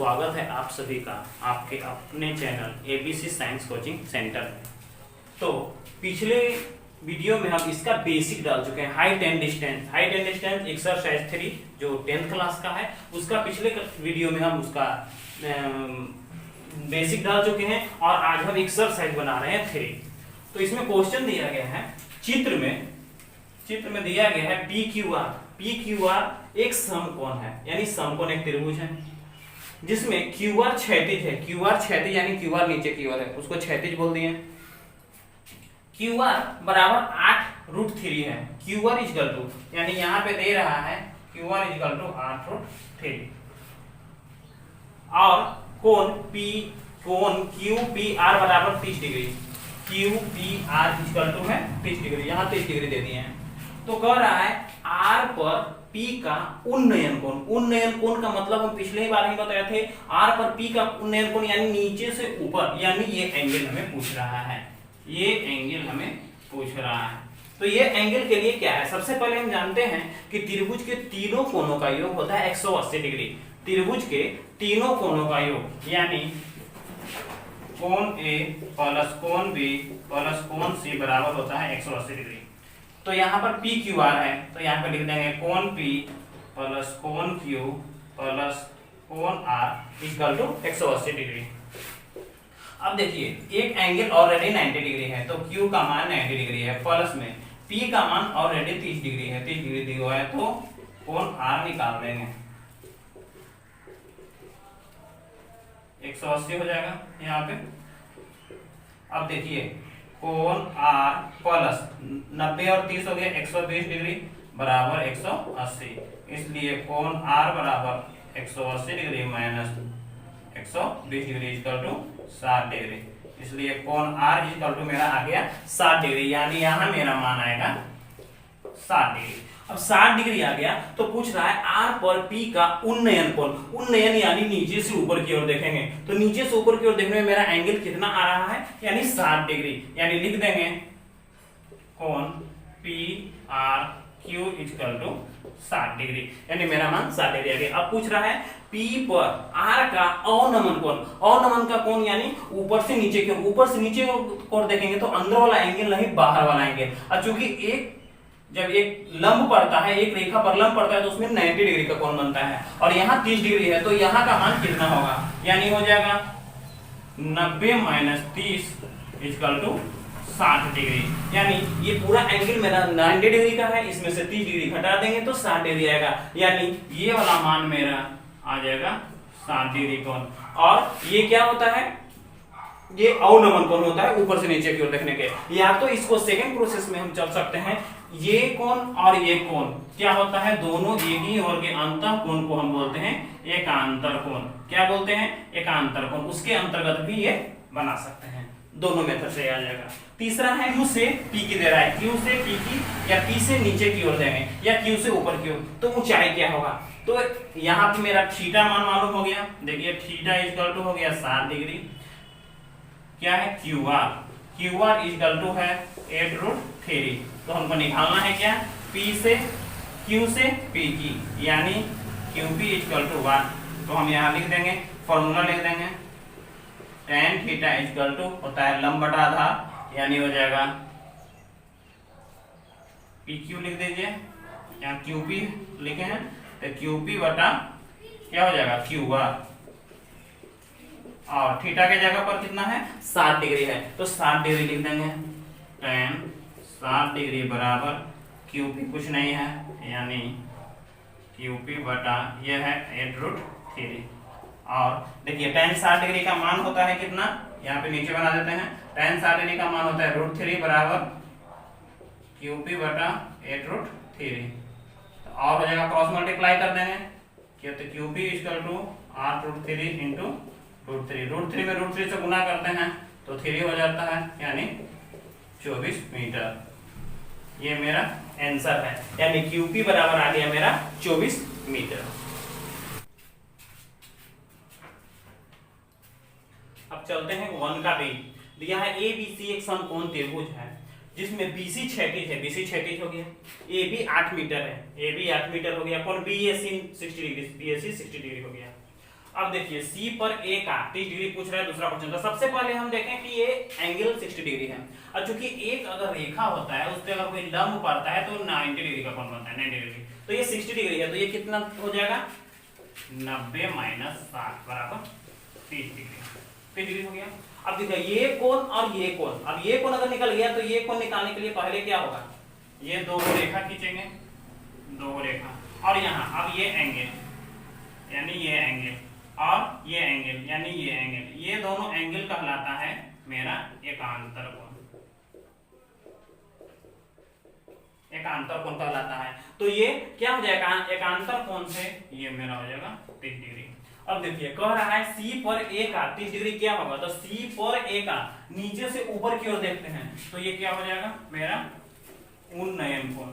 स्वागत है आप सभी का आपके अपने channel ABC science coaching centre में। तो पिछले वीडियो में हम इसका बेसिक डाल चुके हैं, हाइट एंड डिस्टेंस एक्सरसाइज 3 जो 10th क्लास का है, उसका पिछले वीडियो में हम उसका बेसिक डाल चुके हैं और आज हम एक्सरसाइज बना रहे हैं 3। तो इसमें क्वेश्चन दिया गया है, चित्र में दिया गया है पी क्यू आर एक समकोण है, यानी समकोण एक त्रिभुज है जिसमें क्यू आर क्षैतिज है। क्यू आर क्षैतिज यानी क्यू आर नीचे की ओर है, उसको क्षैतिज बोल दिए। क्यू आर बराबर 8√3 है। क्यू आर इक्वल टू यानी यहां पे दे रहा है क्यू आर इक्वल टू 8√3 और कोण क्यू पी आर बराबर 30 degree. Q P R equal to है 30 डिग्री, यहां 30 डिग्री दे दिए हैं। तो कह रहा है आर पर P का उन्नयन कोण का मतलब हम पिछले ही बार ही बताए थे, R पर P का उन्नयन कोण यानी नीचे से ऊपर, यानी ये एंगल हमें पूछ रहा है, तो ये एंगल के लिए क्या है? सबसे पहले हम जानते हैं कि त्रिभुज के तीनों कोणों का योग होता है 180 डिग्री। त्रिभुज के तीनों कोणों का योग यानी कोण A प्लस कोण B प्लस कोण C बराबर होता है 180 डिग्री। तो यहाँ पर पी क्यू आर है, तो यहाँ पे लिख देंगे कोण P प्लस कोण Q प्लस कोण R इक्वल टू 180 डिग्री। अब देखिए एक एंगल ऑलरेडी 90 डिग्री है, तो Q का मान 90 डिग्री है, प्लस में P का मान ऑलरेडी 30 डिग्री है, 30 डिग्री दिया हुआ है, तो कोण R निकाल देंगे, 180 हो जाएगा यहाँ पे। अब देखिए कोण R प्लस 90 और 30 हो गया 120 डिग्री बराबर 180, इसलिए कोण R बराबर 180 degree minus 120 degree equal to 60 degree, इसलिए कोण R इक्वल टू मेरा आ गया 60 डिग्री, यानी यहाँ मेरा मान आएगा 60 डिग्री। अब 60 डिग्री आ गया तो पूछ रहा है R पर P का उन्नयन कोण, उन्नयन यानी नीचे से ऊपर की ओर देखेंगे, तो नीचे से ऊपर की ओर देखने में मेरा एंगल कितना आ रहा है, यानी 60 डिग्री, यानी लिख देंगे कोण P R Q equal to 60 degree, यानी मेरा मान 60 डिग्री आ गया। अब पूछ रहा है P पर R का अवनमन का कोण यानी ऊपर से नीचे की ओर देखेंगे तो अंदर वाला एंगल नहीं बाहर वाला एंगल, और चूंकि जब एक लंब पड़ता है, एक रेखा पर लंब पड़ता है तो उसमें 90 डिग्री का कोण बनता है और यहाँ 30 डिग्री है, तो यहाँ का मान कितना होगा, यानी हो जाएगा 90 माइनस 30 इक्वल टू 60 डिग्री, यानी ये पूरा एंगल मेरा 90 डिग्री का है, इसमें से 30 डिग्री घटा देंगे तो 60 डिग्री आएगा, यानी ये वाला मान मेरा आ जाएगा 60 डिग्री कोण। और ये क्या होता है, ये अवनमन कोण होता है ऊपर से नीचे की ओर देखने के। या तो इसको सेकंड प्रोसेस में हम चल सकते हैं, ये कोण और ये कोण क्या होता है, दोनों एक ही ओर के अंतः कोण को हम बोलते हैं एकांतर कोण। क्या बोलते हैं, एकांतर कोण, उसके अंतर्गत भी ये बना सकते हैं, दोनों मेथड से आ जाएगा। तीसरा है Q से P की दे रहा है, Q से P की या P से नीचे की ओर देंगे या Q से ऊपर की ओर, तो ऊंचाई क्या होगा, तो यहाँ पे मेरा थीटा मान मालूम हो गया, देखिए थीटा इक्वल टू हो गया 60 डिग्री, क्या है क्यू आर इक्वल टू है 8√3, तो हमको निकालना है क्या, P से Q से P की यानी QP इक्वल टू 1, तो हम यहाँ लिख देंगे, फॉर्मूला लिख देंगे, tan थीटा इक्वल टू होता है लंब बटा आधार, यानी हो जाएगा PQ लिख दीजिए, यहाँ QP लिखे हैं तो QP बटा क्या हो जाएगा QR, और थीटा के जगह पर कितना है 60 डिग्री है, तो 60 डिग्री लिख देंगे, tan 60 डिग्री बराबर QP कुछ नहीं है, यानी QP बटा ये है 8√3। और देखिए tan 60 डिग्री का मान होता है कितना, यहाँ पे नीचे बना देते हैं, tan 60 डिग्री का मान होता है √3 बराबर QP बटा 8√3, और हो जाएगा क्रॉस मल्टीप्लाई कर देंगे, क्या तो QP इक्वल टू 8√3 इंटू √3 में √3 से गुना करते हैं तो 3 हो जाता है, यानी 24 मीटर। ये मेरा आंसर है, यानी QP बराबर आ गया मेरा 24 मीटर। अब चलते हैं 1 का बी, दिया है ABC एक समकोण त्रिभुज है जिसमें BC क्षैतिज है, BC क्षैतिज हो गया, AB 8 मीटर है, AB 8 मीटर हो गया, कोण BAC 60 डिग्री, BAC 60 डिग्री हो गया। अब देखिए सी पर ए का 30 डिग्री पूछ रहा है दूसरा क्वेश्चन। तो सबसे पहले हम देखें कि ये एंगल 60 डिग्री है, और चूंकि एक अगर रेखा होता है उस पे अगर कोई लंब पड़ता है तो 90 डिग्री का कोण बनता है, 90 डिग्री। तो ये 60 डिग्री है, तो ये कितना हो जाएगा 90 माइनस 60 बराबर 30 डिग्री। 30 डिग्री हो गया। अब देखिए ये कोण और ये कोण, अब ये कोण अगर निकल गया तो ये कोण निकालने के लिए पहले क्या होगा, ये दो रेखा खींचेंगे, दो रेखा, और यहाँ अब ये एंगल यानी ये एंगल और ये एंगल यानी ये एंगल, ये दोनों एंगल कहलाता है मेरा एकांतर कोण, एकांतर कोण कहलाता है। तो ये क्या हो जाएगा, एकांतर कोण से ये मेरा हो जाएगा 30 डिग्री। अब देखिए कह रहा है सी पर ए का 30 डिग्री क्या होगा, तो सी पर ए का नीचे से ऊपर की ओर देखते हैं तो ये क्या हो जाएगा मेरा उन्नयन कोण,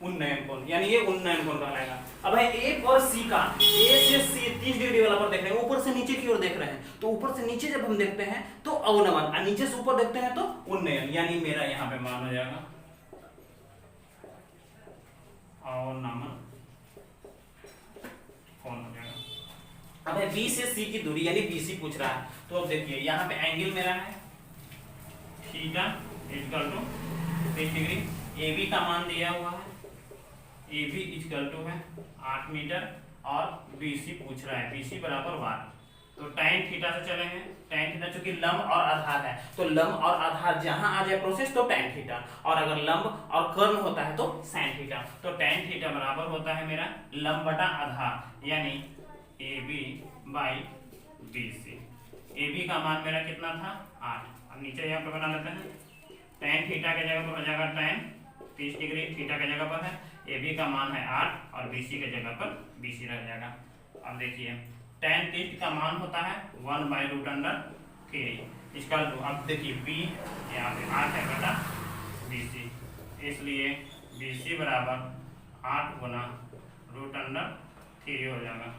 उन्नयन कोण, यानी ये उन्नयन कोण कहलाएगा। अब है ए पर सी का, ए से सी 30 डिग्री वाला पर देख रहे हैं, ऊपर से नीचे की ओर देख रहे हैं, तो ऊपर से नीचे जब हम देखते हैं तो अवनमन, और नीचे से ऊपर देखते हैं तो उन्नयन, यानी मेरा यहाँ पे मान हो जाएगा अवनमन कोण हो जाएगा। अब है बी से सी की दूरी यानी बीसी पूछ रहा है, तो अब देखिए यहाँ पे एंगल मेरा है theta equal to 30 degree, A B का मान दिया हुआ है, ए बी इक्वल टू है 8 मीटर, और बीसी पूछ रहा है बीसी बराबर 1। तो tan थीटा से चलेंगे, tan थीटा चूंकि लंब और आधार है तो लंब और आधार जहां आ जाए प्रोसेस तो tan थीटा, और अगर लंब और कर्ण होता है तो sin थीटा। तो tan थीटा बराबर होता है मेरा लंब बटा आधार यानी AB बाई BC। AB का मान मेरा कितना था 8। अब नीचे यहाँ पे बना लेते हैं, tan थीटा के जगह पर हो जाएगा tan 30 डिग्री, थीटा के जगह पर है, AB का मान है 8 और BC के जगह पर BC रह जाएगा। अब देखिए tan 30 का मान होता है 1/√3 इसका। अब देखिए B यहाँ पे 8 है बटा BC, इसलिए BC बराबर 8 गुना √3 हो जाएगा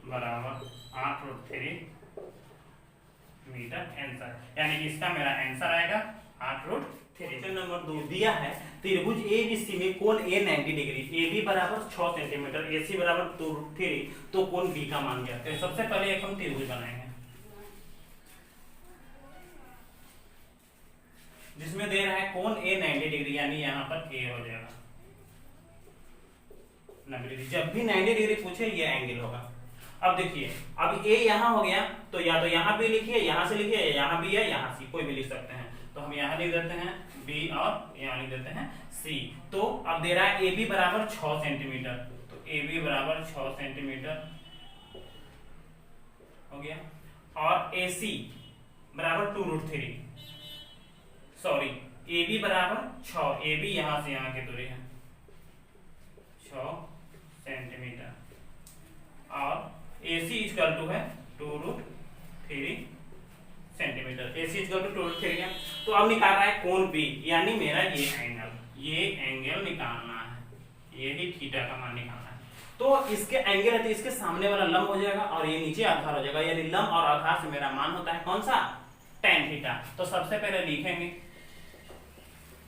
बराबर 8√3 मीटर आंसर, यानी कि इसका मेरा आंसर आएगा 8√3। क्वेश्चन नंबर 2 दिया है त्रिभुज ABC में कोण A 90 डिग्री, AB बराबर 6 सेंटीमीटर, AC बराबर 2√3, तो कोण B का मान ज्ञात करें। सबसे पहले एक हम त्रिभुज बनाएंगे जिसमें दे रहा है कोण A 90 डिग्री, यानी यहाँ पर A हो जाएगा 90 डिग्री। जब भी 90 डिग्री पूछे ये एंगल होगा। अब देखिए अब A यहाँ हो गया तो या तो यहाँ भी लिखिए, यहाँ से लिखिए, या यहाँ भी है, यहाँ सी कोई भी लिख सकते हैं। तो हम यहाँ लिख देते हैं B और यहाँ लिख देते हैं C। तो अब दे रहा है AB बराबर 6 सेंटीमीटर, तो AB बराबर 6 सेंटीमीटर हो गया, और AC बराबर 2√3, सॉरी AB बराबर 6, AB यहाँ से यहाँ की दूरी है 6 सेंटीमीटर, और AC इक्वल टू है 2√3 सेंटीमीटर, AC इक्वल टू 2√3 है। तो अब निकाल रहा है कोण B, यानी मेरा ये एंगल निकालना है, यही थीटा का मान निकालना है। तो इसके एंगल है तो इसके सामने वाला लंब हो जाएगा और ये नीचे आधार हो जाएगा, यानी लंब और आधार से मेरा मान होता है कौन सा tan थीटा। तो सबसे पहले लिखेंगे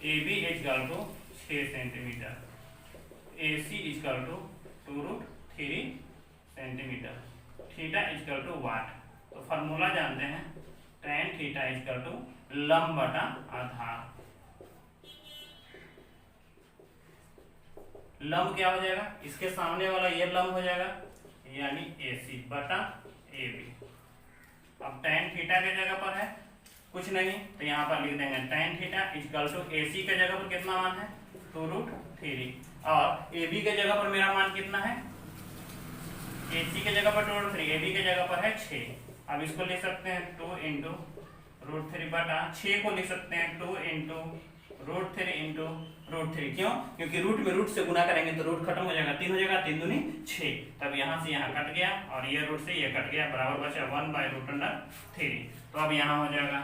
AB equal to 6 centimetre, AC equal to 2√3 centimetre, theta equal to what. तो फार्मूला जानते हैं tan थीटा इक्वल टू लंब बटा आधार। लंब क्या हो जाएगा, इसके सामने वाला ये लंब हो जाएगा यानी AC बटा AB। अब tan थीटा के जगह पर है कुछ नहीं तो यहाँ पर लिख देंगे tan theta equal to AC के जगह पर कितना मान है 2√3, और AB के जगह पर मेरा मान कितना है, AC के जगह पर 2√3, AB के जगह पर है 6। अब इसको लिख सकते हैं 2 इंटू √3 बटा 6 को लिख सकते हैं 2 इंटू √3 इंटू √3। क्यों, क्योंकि रूट में रूट से गुना करेंगे तो रूट खत्म हो जाएगा, 3 हो जाएगा, 3 दूनी 6, तब यहाँ से यहाँ कट गया और ये रूट से ये कट गया, बराबर बचा 1/√3। तो अब यहाँ हो जाएगा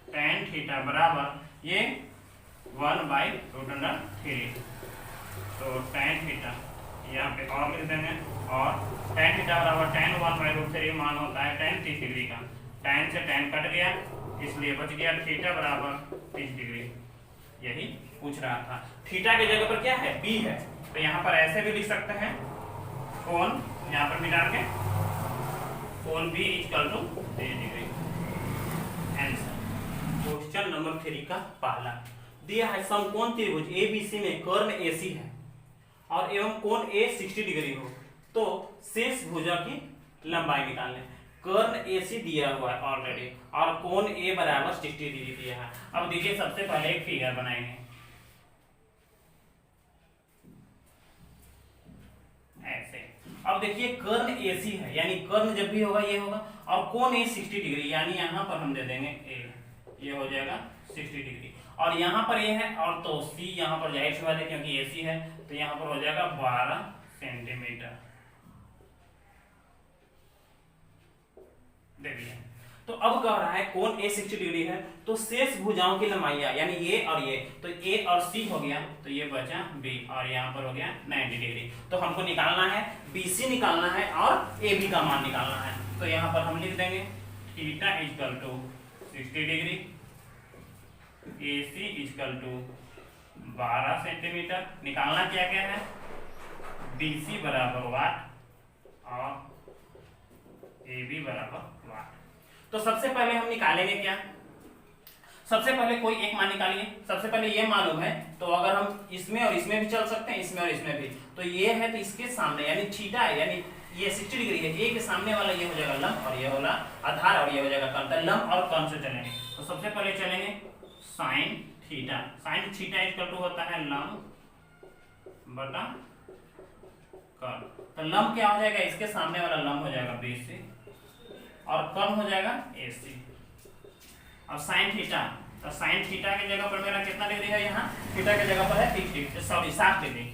tan थीटा बराबर ये 1/√3। तो tan थीटा यहाँ पे और लिख देंगे, और tan थीटा बराबर tan 1/√3 मान होता है tan 30 डिग्री का, tan से tan कट गया इसलिए बच गया थीटा बराबर 30 डिग्री। यही पूछ रहा था। थीटा के जगह पर क्या है B है, तो यहाँ पर ऐसे भी लिख सकते हैं कोण यहाँ पर मिटा के कोण B equal to 30 degree. Answer question number 3 का पहला दिया है समकोण त्रिभुज एबीसी में कर्ण एसी है और एवं कोण ए 60 डिग्री हो तो शेष भुजा की लंबाई निकालने। कर्ण एसी दिया हुआ है ऑलरेडी और कोण ए बराबर 60 डिग्री दिया है। अब देखिए सबसे पहले एक फिगर बनाएंगे ऐसे। अब देखिए कर्ण एसी है यानी कर्ण जब भी होगा ये होगा और कोण ए 60 डिग्री यानी यहाँ पर हम दे देंगे ए, ये हो जाएगा 60 डिग्री और यहाँ पर ये है और तो सी यहाँ पर जाहिर सी बात है क्योंकि एसी है तो यहाँ पर हो जाएगा 12 सेंटीमीटर। देखिए तो अब कह रहा है कोण ए 60 डिग्री है तो शेष भुजाओं की लंबाइयां यानी ये और ये तो ए और सी हो गया तो ये बचा बी और यहाँ पर हो गया 90 डिग्री। तो हमको निकालना है बीसी निकालना है और ए बी का मान निकालना है। तो यहाँ पर हम लिख देंगे theta equal to 60 degree, A C equal to 12 centimetre. निकालना क्या क्या है, बी सी बराबर वाट और ए बी बराबर वाट। तो सबसे पहले हम निकालेंगे क्या, सबसे पहले कोई एक मान निकालिए। सबसे पहले ये मालूम है तो अगर हम इसमें और इसमें भी चल सकते हैं, इसमें और इसमें भी। तो ये है तो इसके सामने यानी थीटा है यानी ये 60 डिग्री है, ए के सामने वाला ये हो जाएगा लंब और ये वाला आधार और ये हो जाएगा कर्ण। तो लंब और कर्ण से चलेंगे। तो सबसे पहले चलेंगे sine theta. Sine theta equal to होता है लंब बटा कर्ण। तो लंब क्या हो जाएगा, इसके सामने वाला लंब हो जाएगा BC और कर्ण हो जाएगा AC। अब साइन थीटा, तो साइन थीटा की जगह पर मेरा कितना डिग्री है, यहाँ थीटा की जगह पर है 30 डिग्री, सॉरी 60 डिग्री।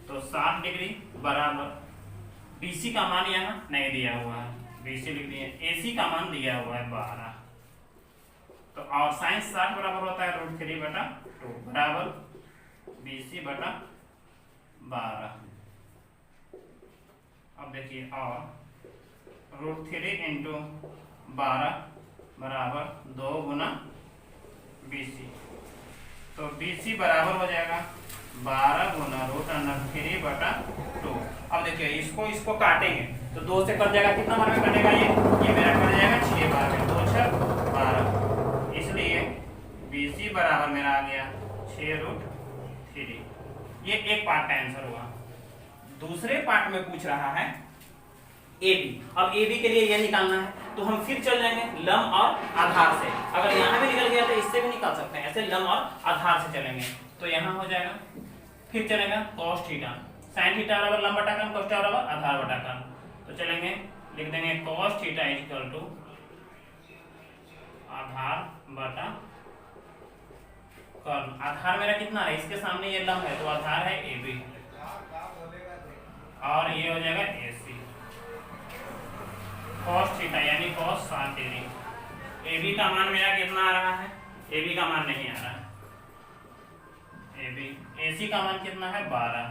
तो 60 डिग्री बराबर BC का मान यहाँ नहीं दिया हुआ है, BC लिख दिए। AC का मान दिया हुआ है 12। तो और साइन 60 बराबर होता है √3 बटा 2 बराबर BC बटा 12। अब देखिए और √3 इंटू 12 बराबर 2 गुना BC। तो BC बराबर हो जाएगा 12 गुना √3 बटा 2। अब देखिए इसको काटेंगे तो 2 से कट जाएगा, कितना बार में कटेगा ये मेरा कट जाएगा 6 बार में, 2 6 12। इसलिए BC बराबर मेरा आ गया 6√3। ये एक पार्ट का आंसर हुआ। दूसरे पार्ट में पूछ रहा है AB। अब AB के लिए ये निकालना है तो हम फिर चल जाएंगे लंब और आधार से। अगर यहाँ भी निकल गया तो इससे भी निकाल सकते हैं, ऐसे लंब और आधार से चलेंगे। तो यहाँ हो जाएगा फिर चलेगा cos थीटा, sin थीटा बराबर लंब बटा कर्ण, cos थीटा बराबर आधार बटा कर्ण। तो चलेंगे लिख देंगे cos थीटा इक्वल टू आधार बटा कर्ण। आधार मेरा कितना है, इसके सामने ये लंब है तो आधार है AB और ये हो जाएगा AC। cos थीटा यानी cos 60 डिग्री। AB का मान मेरा कितना आ रहा है, AB का मान नहीं आ रहा है, AC का मान कितना है 12।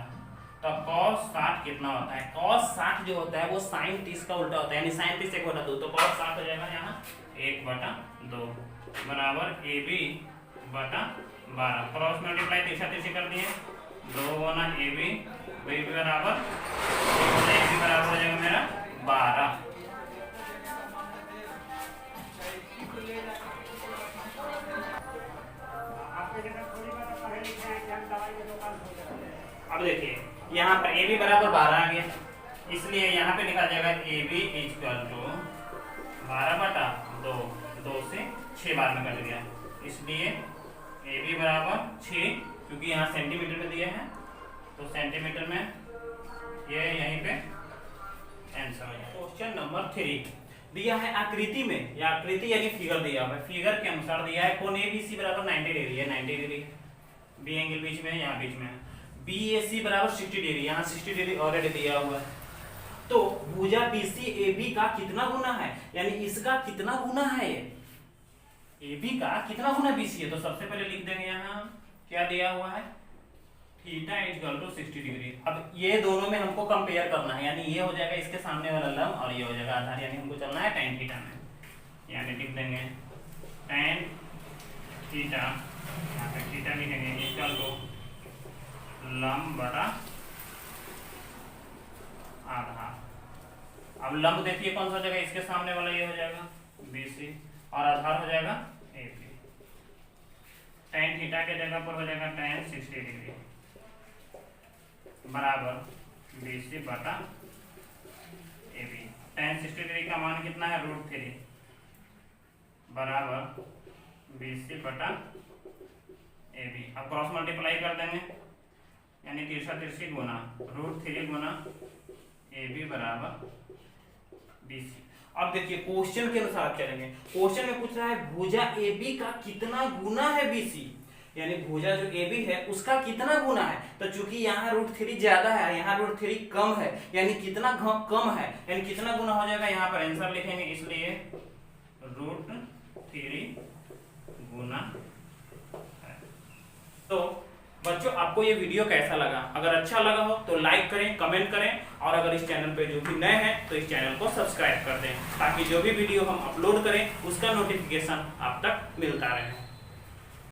तो cos 60 कितना होता है, cos 60 जो होता है वो sin 30 का उल्टा होता है यानी sin 30 1 बटा 2। तो cos 60 हो जाएगा यहाँ 1 बटा 2 बराबर AB बटा 12। क्रॉस मल्टीप्लाई तिरछा तिरछी कर दिए, 2 गुना AB बराबर AB बराबर हो जाएगा मेरा 12। अब देखिए यहाँ पर AB बराबर 12 आ गया, इसलिए यहाँ पे लिखा जाएगा AB इक्वल टू 12 बटा 2, 2 से 6 बार में कट गया, इसलिए AB बराबर 6, क्योंकि यहाँ सेंटीमीटर में दिया है तो सेंटीमीटर में ये यहीं पे आंसर है। क्वेश्चन नंबर 3 दिया है आकृति में, या आकृति यानी फिगर दिया हुआ है, फिगर के अनुसार दिया है कोण ABC बराबर 90 डिग्री है, 90 डिग्री बी एंगल बीच में है, यहाँ बीच में है। BAC बराबर 60 डिग्री, यहाँ 60 डिग्री ऑलरेडी दिया हुआ है। तो भुजा BC AB का कितना गुना है, यानी इसका कितना गुना है, ये AB का कितना गुना BC है। तो सबसे पहले लिख देंगे यहाँ क्या दिया हुआ है, थीटा इक्वल टू 60 डिग्री। अब ये दोनों में हमको कंपेयर करना है, यानी ये हो जाएगा इसके सामने वाला लंब और ये हो जाएगा आधार, यानी हमको चलना है tan थीटा में। यानी लिख देंगे tan थीटा, यहाँ पे थीटा लिखेंगे इक्वल टू लंब बटा आधार। अब लंब देखिए कौन सा जगह, इसके सामने वाला ये हो जाएगा BC और आधार हो जाएगा AB। tan थीटा के जगह पर हो जाएगा tan 60 डिग्री बराबर BC बटा AB। tan 60 डिग्री का मान कितना है √3 बराबर BC बटा AB। अब क्रॉस मल्टीप्लाई कर देंगे यानी तिरछा तिरछी गुना √3 गुना AB बराबर BC। अब देखिए क्वेश्चन के अनुसार चलेंगे। क्वेश्चन में पूछ रहा है भुजा AB का कितना गुना है BC, यानी भुजा जो AB है उसका कितना गुना है। तो चूंकि यहाँ √3 ज्यादा है, यहाँ √3 कम है, यानी कितना कम है, यानी कितना गुना हो जाएगा, यहाँ पर आंसर लिखेंगे, इसलिए √3 गुना है। तो बच्चों आपको ये वीडियो कैसा लगा? अगर अच्छा लगा हो तो लाइक करें, कमेंट करें, और अगर इस चैनल पे जो भी नए हैं तो इस चैनल को सब्सक्राइब कर दें, ताकि जो भी वीडियो हम अपलोड करें उसका नोटिफिकेशन आप तक मिलता रहे।